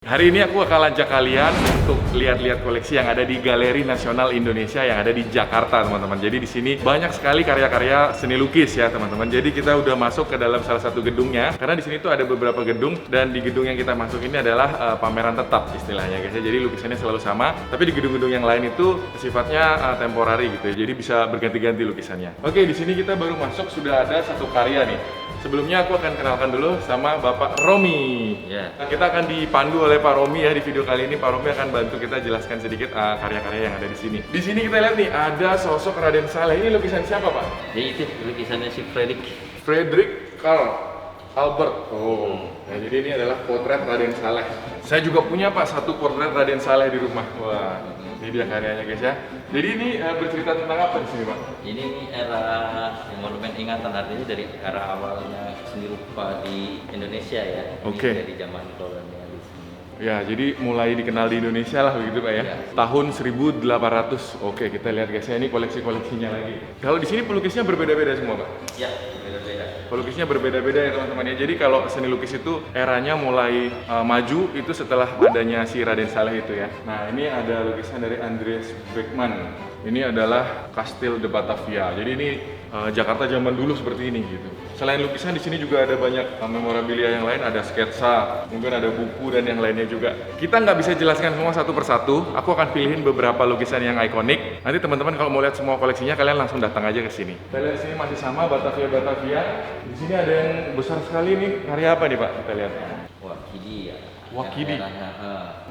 Hari ini aku akan ajak kalian untuk lihat-lihat koleksi yang ada di Galeri Nasional Indonesia yang ada di Jakarta, teman-teman. Jadi di sini banyak sekali karya-karya seni lukis ya, teman-teman. Jadi kita udah masuk ke dalam salah satu gedungnya. Karena di sini tuh ada beberapa gedung dan di gedung yang kita masuk ini adalah pameran tetap istilahnya, guys. Jadi lukisannya selalu sama, tapi di gedung-gedung yang lain itu sifatnya temporary gitu ya. Jadi bisa berganti-ganti lukisannya. Oke, di sini kita baru masuk sudah ada satu karya nih. Sebelumnya aku akan kenalkan dulu sama Bapak Romi. Ya. Nah, kita akan dipandu oleh Pak Romi ya di video kali ini. Pak Romi akan bantu kita jelaskan sedikit karya-karya yang ada di sini. Di sini kita lihat nih ada sosok Raden Saleh. Ini lukisan siapa, Pak? Jadi itu lukisannya si Fredrik. Fredrik Karl Albert. Nah, jadi ini adalah potret Raden Saleh. Saya juga punya Pak satu potret Raden Saleh di rumah. Wah, ini dia karyanya guys ya. Jadi ini bercerita tentang apa di sini, Pak? Ini era yang monumen ingatan, artinya dari era awalnya seni rupa di Indonesia ya. Oke. Ini dari zaman kolonialis. Ya, jadi mulai dikenal di Indonesia lah begitu Pak ya. Ya. Tahun 1800. Oke, kita lihat guys ya, ini koleksi-koleksinya lagi. Kalau di sini pelukisnya berbeda-beda semua, Pak. Ya, beda-beda. Pelukisnya berbeda-beda ya teman-teman ya. Jadi kalau seni lukis itu eranya mulai maju itu setelah adanya si Raden Saleh itu ya. Nah, ini ada lukisan dari Andries Beckman. Ini adalah Kastil de Batavia. Jadi ini Jakarta zaman dulu seperti ini gitu. Selain lukisan di sini juga ada banyak memorabilia yang lain, ada sketsa, mungkin ada buku dan yang lainnya juga. Kita nggak bisa jelaskan semua satu persatu. Aku akan pilihin beberapa lukisan yang ikonik. Nanti teman-teman kalau mau lihat semua koleksinya, kalian langsung datang aja ke sini. Kita lihat di sini masih sama Batavia. Di sini ada yang besar sekali nih. Karya apa nih Pak? Kita lihat. Wakidi ya. Wakidi.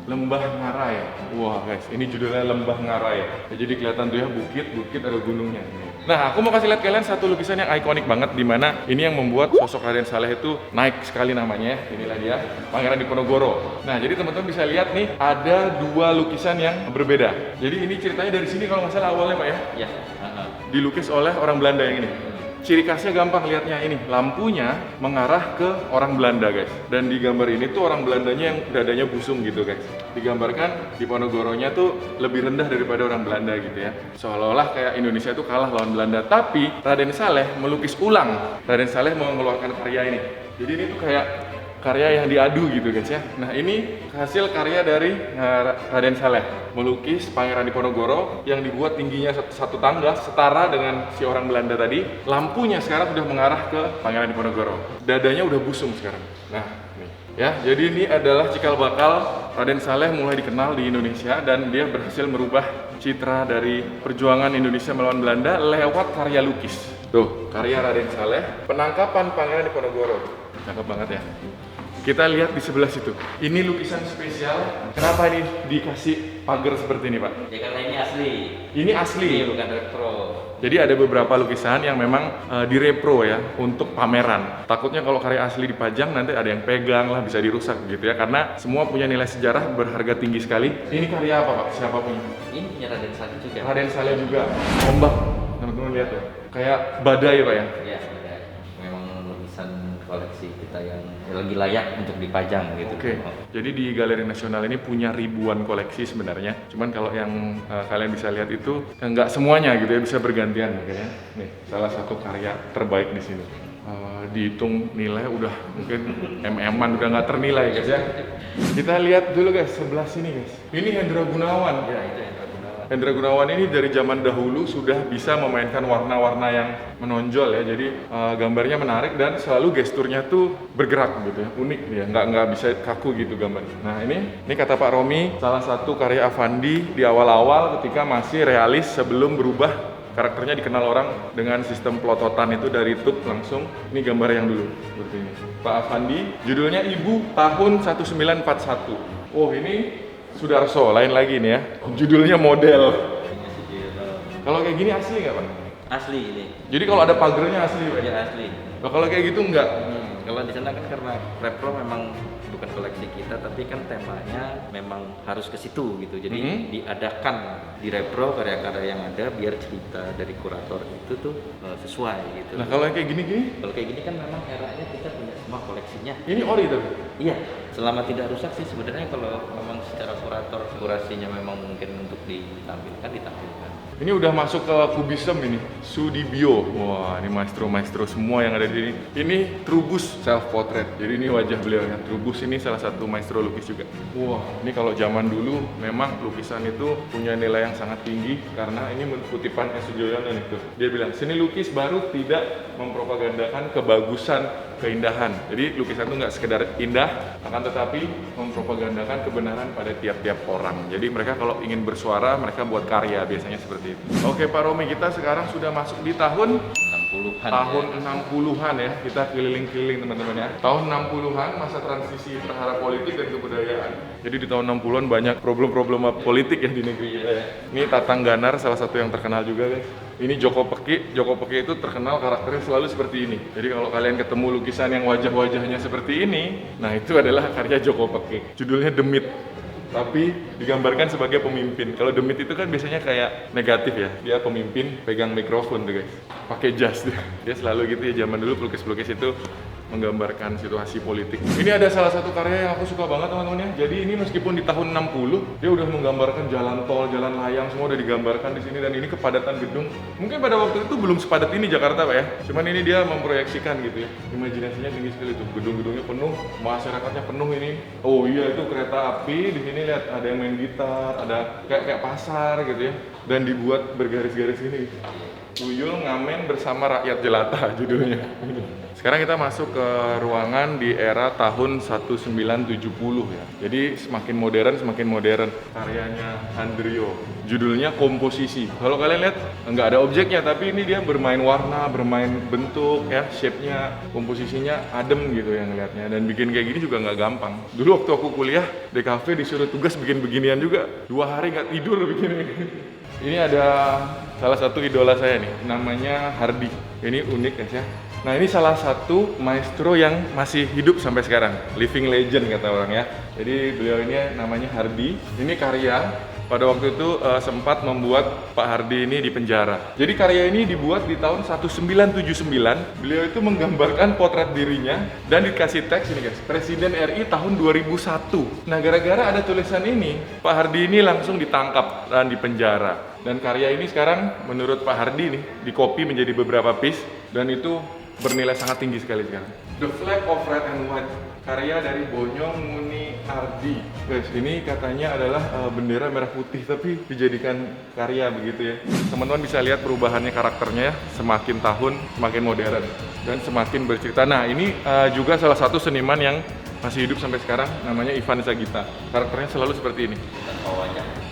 Lembah Ngarai. Wah guys, ini judulnya Lembah Ngarai. Ya, jadi kelihatan tuh ya bukit ada gunungnya. Nah, aku mau kasih lihat kalian satu lukisan yang ikonik banget, di mana ini yang membuat sosok Raden Saleh itu naik sekali namanya. Inilah dia, Pangeran Diponegoro. Nah, jadi teman-teman bisa lihat nih ada dua lukisan yang berbeda. Jadi ini ceritanya dari sini kalau nggak salah awalnya Pak ya. Ya. Dilukis oleh orang Belanda yang ini. Ciri khasnya gampang lihatnya ini, lampunya mengarah ke orang Belanda guys. Dan di gambar ini tuh orang Belandanya yang dadanya busung gitu guys. Digambarkan Diponegoronya tuh lebih rendah daripada orang Belanda gitu ya. Seolah-olah kayak Indonesia tuh kalah lawan Belanda. Tapi Raden Saleh melukis ulang. Raden Saleh mengeluarkan karya ini. Jadi ini tuh kayak karya yang diadu gitu guys ya. Nah, ini hasil karya dari Raden Saleh melukis Pangeran Diponegoro yang dibuat tingginya satu tangga setara dengan si orang Belanda tadi. Lampunya sekarang sudah mengarah ke Pangeran Diponegoro. Dadanya udah busung sekarang. Nah, nih ya. Jadi ini adalah cikal bakal Raden Saleh mulai dikenal di Indonesia dan dia berhasil merubah citra dari perjuangan Indonesia melawan Belanda lewat karya lukis. Tuh, karya Raden Saleh, penangkapan Pangeran Diponegoro. Cakep banget ya. Kita lihat di sebelah situ. Ini lukisan spesial. Kenapa ini dikasih pagar seperti ini, Pak? Ya karena ini asli. Ini asli. Ini bukan repro. Jadi ada beberapa lukisan yang memang direpro ya untuk pameran. Takutnya kalau karya asli dipajang nanti ada yang pegang lah, bisa dirusak gitu ya. Karena semua punya nilai sejarah berharga tinggi sekali. Ini karya apa, Pak? Siapa punya? Ini punya Raden Saleh juga. Raden Saleh juga. Ombak. Teman-teman lihat ya. Kayak badai, Pak ya. Ya, memang lukisan koleksi kita yang lagi layak untuk dipajang gitu. Oke. Jadi di Galeri Nasional ini punya ribuan koleksi sebenarnya. Cuman kalau yang kalian bisa lihat itu nggak semuanya gitu ya, bisa bergantian makanya. Nih, salah satu karya terbaik di sini. Dihitung nilai udah mungkin MM-an udah nggak ternilai guys ya. Kita lihat dulu guys sebelah sini guys. Ini Hendra Gunawan. Ya, itu yang Hendra Gunawan ini dari zaman dahulu sudah bisa memainkan warna-warna yang menonjol ya. Jadi gambarnya menarik dan selalu gesturnya tuh bergerak gitu ya, unik dia, nggak bisa kaku gitu gambarnya. Nah ini kata Pak Romi, salah satu karya Avandi di awal-awal ketika masih realis sebelum berubah karakternya dikenal orang dengan sistem pelototan itu dari tub langsung. Ini gambar yang dulu seperti ini. Pak Avandi, judulnya Ibu tahun 1941. Oh ini Sudarso, lain lagi nih ya. Judulnya Model. Kalau kayak gini asli nggak Pak? asli ini. Jadi kalau ada pagernya asli Pak? Ya asli. Kalau kayak gitu enggak? Kalau di sana kan karena repro memang bukan koleksi kita, tapi kan temanya memang harus ke situ gitu. Jadi diadakan di repro karya-karya yang ada biar cerita dari kurator itu tuh sesuai gitu. Nah kalau yang kayak gini? Kalau kayak gini kan memang eranya kita punya semua koleksinya. Ini ori tapi? Iya. selama tidak rusak sih sebenarnya, kalau memang secara kurasinya memang mungkin untuk ditampilkan. Ini udah masuk ke kubisme ini, Sudibyo. Wah, ini maestro-maestro semua yang ada di sini. Ini Trubus self portrait. Jadi ini wajah beliau ya. Trubus ini salah satu maestro lukis juga. Wah, ini kalau zaman dulu memang lukisan itu punya nilai yang sangat tinggi karena ini kutipan S. Sujoyono itu. Dia bilang, seni lukis baru tidak mempropagandakan kebagusan, keindahan. Jadi lukisan itu nggak sekedar indah, akan tetapi mempropagandakan kebenaran pada tiap-tiap orang. Jadi mereka kalau ingin bersuara, mereka buat karya biasanya seperti itu. Oke Pak Romi, kita sekarang sudah masuk di tahun 60-an ya. Kita keliling-keliling teman-teman ya. Tahun 60-an, masa transisi antara politik dan kebudayaan. Jadi di tahun 60-an banyak problem-problem politik ya di negeri kita ya. Ini Tatang Ganar, salah satu yang terkenal juga guys. Ini Joko Peki. Joko Peki itu terkenal karakternya selalu seperti ini. Jadi kalau kalian ketemu lukisan yang wajah-wajahnya seperti ini, nah itu adalah karya Joko Peki. Judulnya Demit, tapi digambarkan sebagai pemimpin. Kalau Demit itu kan biasanya kayak negatif ya. Dia pemimpin pegang mikrofon tuh guys. Pakai jas dia. Dia selalu gitu ya, zaman dulu pelukis-pelukis itu menggambarkan situasi politik. Ini ada salah satu karya yang aku suka banget teman-teman ya. Jadi ini meskipun di tahun 60, dia udah menggambarkan jalan tol, jalan layang, semua udah digambarkan di sini, dan ini kepadatan gedung. Mungkin pada waktu itu belum sepadat ini Jakarta Pak ya. Cuman ini dia memproyeksikan gitu ya. Imajinasinya tinggi sekali tuh. Gedung-gedungnya penuh, masyarakatnya penuh ini. Oh iya, itu kereta api. Di sini lihat ada yang main gitar, ada kayak pasar gitu ya. Dan dibuat bergaris-garis ini. Tuyul ngamen bersama rakyat jelata judulnya. Sekarang kita masuk ke ruangan di era tahun 1970 ya. Jadi semakin modern karyanya Andrio. Judulnya Komposisi. Kalau kalian lihat nggak ada objeknya, tapi ini dia bermain warna, bermain bentuk ya, shape-nya, komposisinya adem gitu yang ngeliatnya. Dan bikin kayak gini juga nggak gampang. Dulu waktu aku kuliah di kafe disuruh tugas bikin beginian juga. 2 hari nggak tidur bikin ini. Ini ada salah satu idola saya nih, namanya Hardy. Ini unik guys ya. Nah ini salah satu maestro yang masih hidup sampai sekarang, living legend kata orang ya. Jadi beliau ini namanya Hardy. Ini karya pada waktu itu sempat membuat Pak Hardy ini di penjara. Jadi karya ini dibuat di tahun 1979. Beliau itu menggambarkan potret dirinya dan dikasih teks ini guys, Presiden RI tahun 2001. Nah gara-gara ada tulisan ini, Pak Hardy ini langsung ditangkap dan dipenjara. Dan karya ini sekarang menurut Pak Hardy nih dikopi menjadi beberapa piece dan itu bernilai sangat tinggi sekali sekarang. The Flag of Red and White, karya dari Bonyong Muni Ardi. Guys, ini katanya adalah bendera merah putih tapi dijadikan karya begitu ya. Teman-teman bisa lihat perubahannya karakternya ya, semakin tahun semakin modern dan semakin bercerita. Nah, ini juga salah satu seniman yang masih hidup sampai sekarang, namanya Ivan Sagita. Karakternya selalu seperti ini.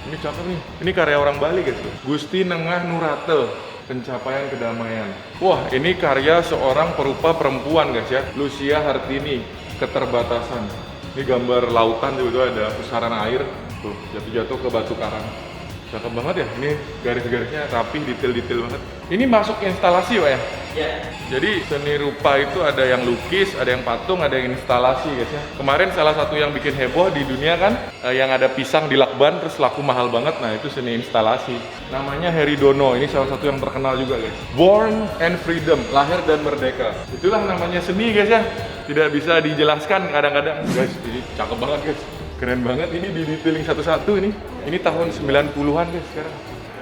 Ini cakep nih. Ini karya orang Bali guys. Gusti Nengah Nurate, Pencapaian Kedamaian. Wah, ini karya seorang perupa perempuan guys ya, Lucia Hartini, Keterbatasan. Ini gambar lautan juga, ada pusaran air tuh jatuh-jatuh ke batu karang. Cakep banget ya, ini garis-garisnya rapih, detail-detail banget. Ini masuk instalasi Pak ya? Iya. Jadi seni rupa itu ada yang lukis, ada yang patung, ada yang instalasi guys ya. Kemarin salah satu yang bikin heboh di dunia kan, yang ada pisang di lakban terus laku mahal banget, nah itu seni instalasi. Namanya Heri Dono, ini salah satu yang terkenal juga guys. Born and Freedom, lahir dan merdeka. Itulah namanya seni guys ya. Tidak bisa dijelaskan kadang-kadang. Guys, ini cakep banget guys. Keren banget, ini di detailing satu-satu ini. Ini tahun 90-an guys sekarang.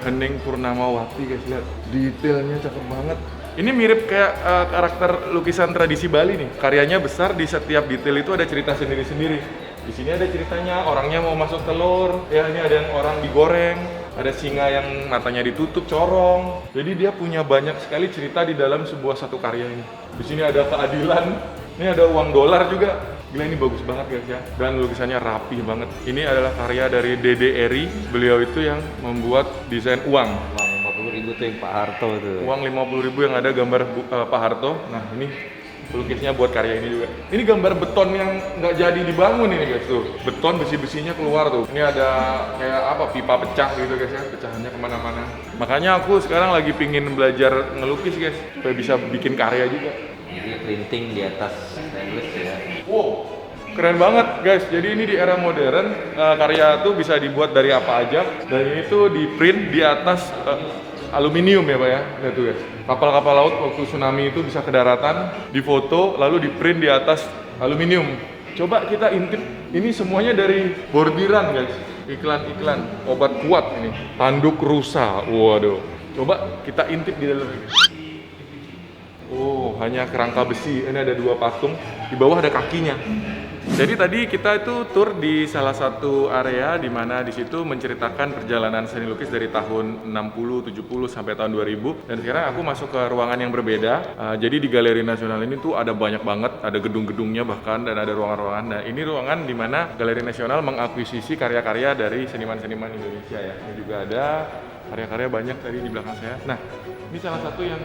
Hening Purnamawati guys, lihat. Detailnya cakep banget. Ini mirip kayak karakter lukisan tradisi Bali nih. Karyanya besar, di setiap detail itu ada cerita sendiri-sendiri. Di sini ada ceritanya, orangnya mau masuk telur. Ya, ini ada yang orang digoreng. Ada singa yang matanya ditutup, corong. Jadi dia punya banyak sekali cerita di dalam sebuah satu karya ini. Di sini ada keadilan. Ini ada uang dolar juga. Gila, ini bagus banget guys ya. Dan lukisannya rapih banget. Ini adalah karya dari Dede Eri. Beliau itu yang membuat desain uang. Uang 50.000 tuh yang Pak Harto tuh. Uang 50.000 yang ada gambar Pak Harto. Nah ini pelukisnya buat karya ini juga. Ini gambar beton yang nggak jadi dibangun ini guys tuh. Beton besi-besinya keluar tuh. Ini ada kayak apa, pipa pecah gitu guys ya. Pecahannya kemana-mana. Makanya aku sekarang lagi pingin belajar ngelukis guys. Supaya bisa bikin karya juga. Jadi printing di atas stainless ya. Wow, keren banget guys. Jadi ini di era modern, karya itu bisa dibuat dari apa aja. Dan ini tuh di print di atas aluminium ya Pak ya. Lihat tuh guys. Kapal-kapal laut waktu tsunami itu bisa ke daratan, difoto, lalu di print di atas aluminium. Coba kita intip, ini semuanya dari bordiran guys. Iklan-iklan obat kuat ini. Tanduk rusa, waduh. Coba kita intip di dalam ini. Oh, hanya kerangka besi. Ini ada 2 patung, di bawah ada kakinya. Jadi tadi kita itu tur di salah satu area di mana di situ menceritakan perjalanan seni lukis dari tahun 60, 70 sampai tahun 2000. Dan sekarang aku masuk ke ruangan yang berbeda. Jadi di Galeri Nasional ini tuh ada banyak banget, ada gedung-gedungnya bahkan dan ada ruangan-ruangan. Nah, ini ruangan di mana Galeri Nasional mengakuisisi karya-karya dari seniman-seniman Indonesia ya. Ini juga ada karya-karya banyak tadi di belakang saya. Nah, ini salah satu yang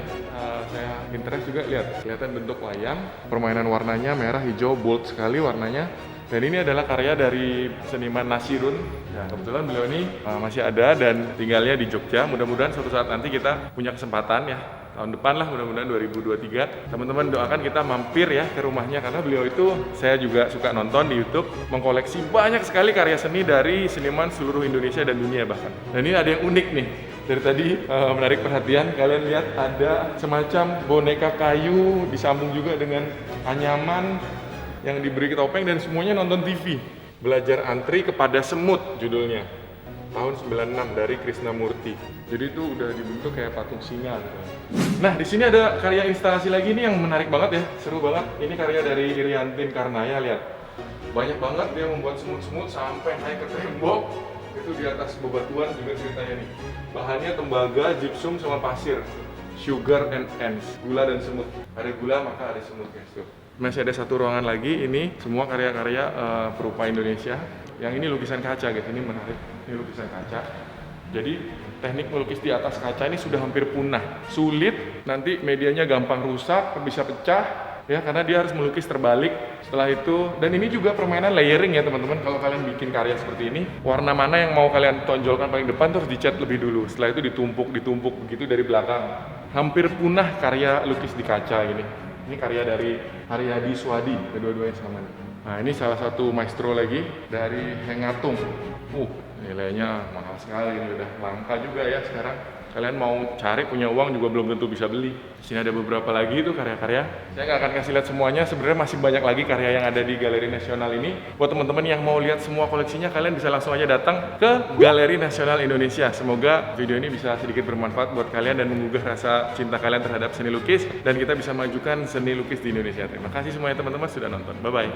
saya interest juga, lihat, kelihatan bentuk wayang, permainan warnanya merah, hijau, bold sekali warnanya. Dan ini adalah karya dari seniman Nasirun. Ya, kebetulan beliau ini masih ada dan tinggalnya di Jogja. Mudah-mudahan suatu saat nanti kita punya kesempatan ya, tahun depan lah, mudah-mudahan 2023. Teman-teman doakan kita mampir ya ke rumahnya, karena beliau itu saya juga suka nonton di YouTube, mengkoleksi banyak sekali karya seni dari seniman seluruh Indonesia dan dunia bahkan. Dan ini ada yang unik nih. Dari tadi menarik perhatian, kalian lihat ada semacam boneka kayu disambung juga dengan anyaman yang diberi topeng dan semuanya nonton TV. Belajar Antri Kepada Semut judulnya. Tahun 96 dari Krisnamurti. Jadi itu udah dibentuk kayak patung singa gitu. Nah, di sini ada karya instalasi lagi nih yang menarik banget ya, seru banget. Ini karya dari Iriantin Karnaya, lihat. Banyak banget dia membuat semut-semut sampai naik ke tembok. Itu di atas bebatuan juga ceritanya nih. Bahannya tembaga, gypsum sama pasir. Sugar and ants, gula dan semut. Ada gula maka ada semut guys tuh. Masih ada satu ruangan lagi, ini semua karya-karya perupa Indonesia. Yang ini lukisan kaca guys, ini menarik. Ini lukisan kaca. Jadi teknik melukis di atas kaca ini sudah hampir punah. Sulit, nanti medianya gampang rusak, bisa pecah. Ya, karena dia harus melukis terbalik. Setelah itu, dan ini juga permainan layering ya teman-teman. Kalau kalian bikin karya seperti ini, warna mana yang mau kalian tonjolkan paling depan terus dicat lebih dulu. Setelah itu ditumpuk begitu dari belakang. Hampir punah karya lukis di kaca ini. Ini karya dari Haryadi Swadi, kedua-duanya sama nih. Nah, ini salah satu maestro lagi dari Hengatung. Nilainya mahal sekali, ini udah langka juga ya sekarang. Kalian mau cari punya uang juga belum tentu bisa beli. Di sini ada beberapa lagi tuh karya-karya. Saya nggak akan kasih lihat semuanya. Sebenarnya masih banyak lagi karya yang ada di Galeri Nasional ini. Buat teman-teman yang mau lihat semua koleksinya, kalian bisa langsung aja datang ke Galeri Nasional Indonesia. Semoga video ini bisa sedikit bermanfaat buat kalian dan menggugah rasa cinta kalian terhadap seni lukis, dan kita bisa majukan seni lukis di Indonesia. Terima kasih semuanya teman-teman sudah nonton. Bye bye.